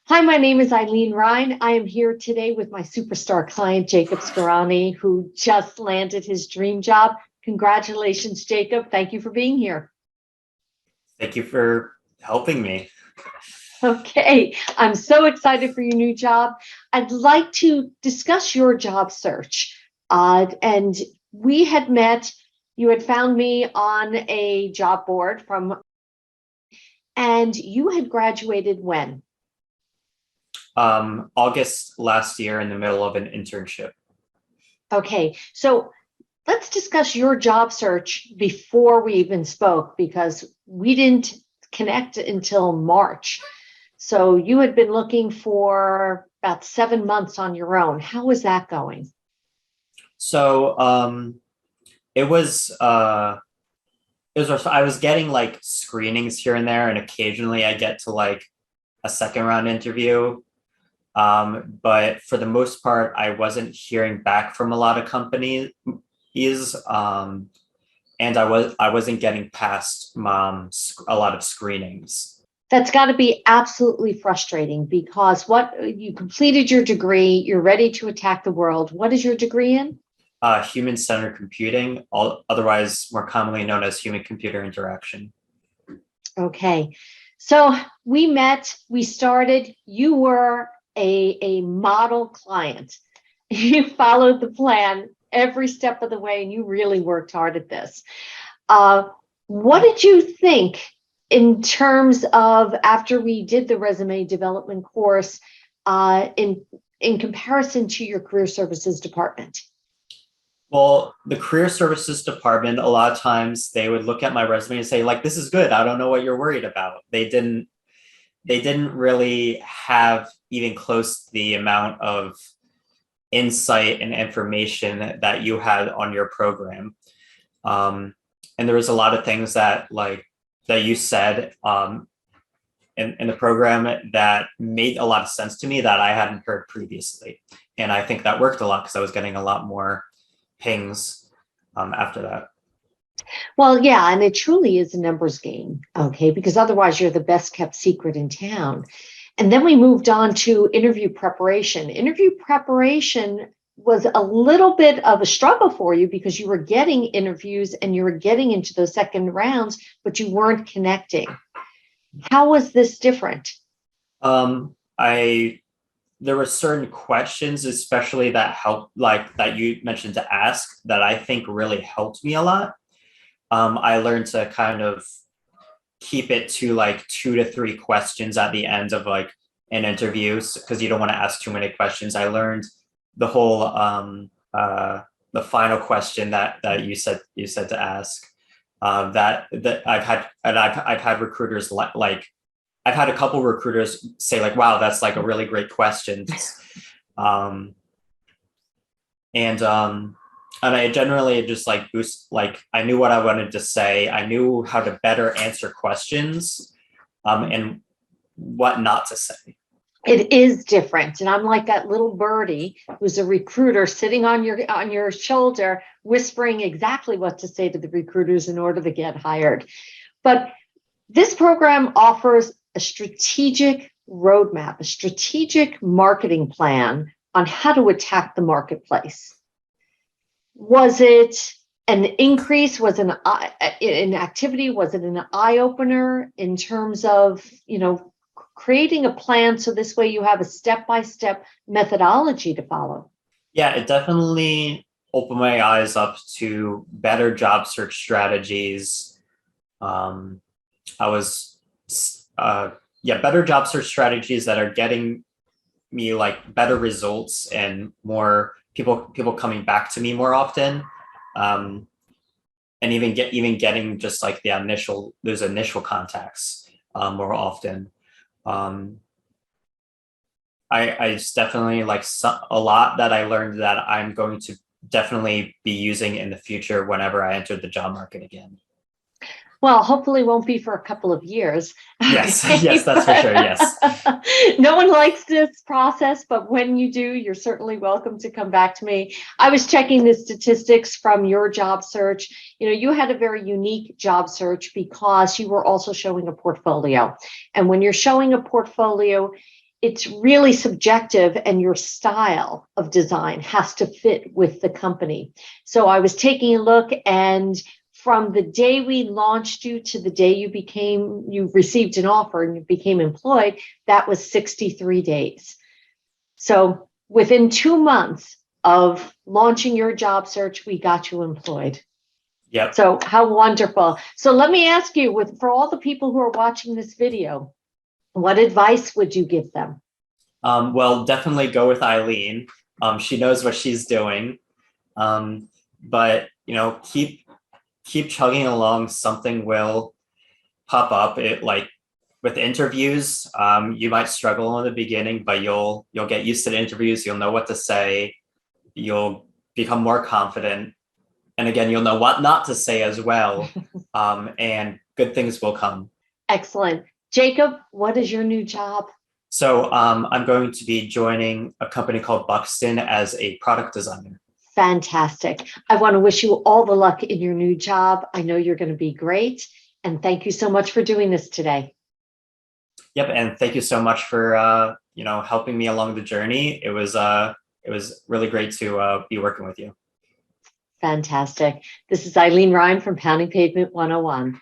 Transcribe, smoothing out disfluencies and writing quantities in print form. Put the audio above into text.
Hi, my name is Eileen Ryan. I am here today with my superstar client, Jacob Scarani, who just landed his dream job. Congratulations, Jacob. Thank you for being here. Thank you for helping me. Okay, I'm so excited for your new job. I'd like to discuss your job search. And we had met, you had found me on a job board and you had graduated when? August last year in the middle of an internship. Okay, so let's discuss your job search before we even spoke, because we didn't connect until March. So you had been looking for about 7 months on your own. How is that going? So it was I was getting like screenings here and there, and occasionally I get to like a second round interview. But for the most part, I wasn't hearing back from a lot of companies. And I wasn't getting past a lot of screenings. That's got to be absolutely frustrating, because you completed your degree, you're ready to attack the world. What is your degree in? Human-centered computing, otherwise more commonly known as human-computer interaction. Okay, so we met, we started, you were a model client. You followed the plan every step of the way, and you really worked hard at this. What did you think in terms of, after we did the resume development course, in comparison to your career services department? Well, the career services department, a lot of times they would look at my resume and say, like, this is good. I don't know what you're worried about. They didn't really have even close to the amount of insight and information that you had on your program. And there was a lot of things that you said in the program that made a lot of sense to me that I hadn't heard previously. And I think that worked a lot, because I was getting a lot more pings after that. Well, yeah, and it truly is a numbers game, okay, because otherwise you're the best kept secret in town. And then we moved on to interview preparation. Interview preparation was a little bit of a struggle for you, because you were getting interviews and you were getting into those second rounds, but you weren't connecting. How was this different? There were certain questions, especially that that you mentioned to ask, that I think really helped me a lot. I learned to kind of keep it to like 2 to 3 questions at the end of like an interview, because you don't want to ask too many questions. I learned the whole the final question that you said to ask. That I've had recruiters I've had a couple recruiters say like, wow, that's like a really great question. And I generally just like I knew what I wanted to say. I knew how to better answer questions, and what not to say. It is different. And I'm like that little birdie who's a recruiter sitting on your shoulder, whispering exactly what to say to the recruiters in order to get hired. But this program offers a strategic roadmap, a strategic marketing plan on how to attack the marketplace. Was it an increase? Was it an activity? Was it an eye-opener in terms of, creating a plan so this way you have a step-by-step methodology to follow? Yeah, it definitely opened my eyes up to better job search strategies. Better job search strategies that are getting me like better results and more people coming back to me more often, and even getting just like those initial contacts more often. I just definitely like a lot that I learned that I'm going to definitely be using in the future whenever I enter the job market again. Well, hopefully won't be for a couple of years. Yes, yes, that's for sure, yes. No one likes this process, but when you do, you're certainly welcome to come back to me. I was checking the statistics from your job search. You had a very unique job search because you were also showing a portfolio. And when you're showing a portfolio, it's really subjective, and your style of design has to fit with the company. So I was taking a look, and from the day we launched you to the day you received an offer and you became employed, that was 63 days. So within 2 months of launching your job search, we got you employed. Yep. So how wonderful. So let me ask you, for all the people who are watching this video, what advice would you give them? Well, definitely go with Eileen. She knows what she's doing. But keep chugging along. Something will pop up. It, like with interviews, you might struggle in the beginning, but you'll get used to the interviews. You'll know what to say. You'll become more confident. And again, you'll know what not to say as well. And good things will come. Excellent. Jacob, what is your new job? So I'm going to be joining a company called Buxton as a product designer. Fantastic. I want to wish you all the luck in your new job. I know you're going to be great. And thank you so much for doing this today. Yep. And thank you so much for, helping me along the journey. It was really great to be working with you. Fantastic. This is Eileen Ryan from Pounding Pavement 101.